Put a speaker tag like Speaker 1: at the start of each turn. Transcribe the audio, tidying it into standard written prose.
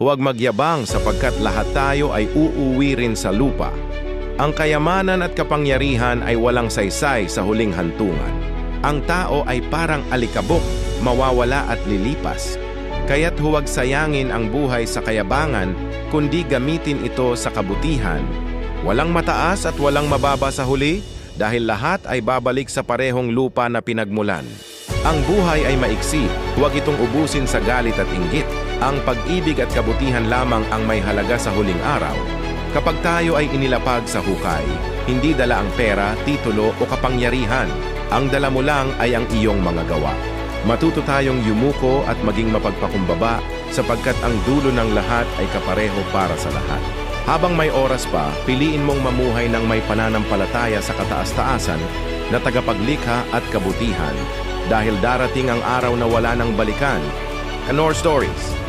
Speaker 1: Huwag magyabang sapagkat lahat tayo ay uuwi rin sa lupa. Ang kayamanan at kapangyarihan ay walang saysay sa huling hantungan. Ang tao ay parang alikabok, mawawala at lilipas. Kaya't huwag sayangin ang buhay sa kayabangan, kundi gamitin ito sa kabutihan. Walang mataas at walang mababa sa huli, dahil lahat ay babalik sa parehong lupa na pinagmulan. Ang buhay ay maiksi, huwag itong ubusin sa galit at inggit. Ang pag-ibig at kabutihan lamang ang may halaga sa huling araw. Kapag tayo ay inilapag sa hukay, hindi dala ang pera, titulo o kapangyarihan. Ang dala mo lang ay ang iyong mga gawa. Matuto tayong yumuko at maging mapagpakumbaba sapagkat ang dulo ng lahat ay kapareho para sa lahat. Habang may oras pa, piliin mong mamuhay ng may pananampalataya sa kataas-taasan na tagapaglikha at kabutihan dahil darating ang araw na wala nang balikan. Kanor Stories.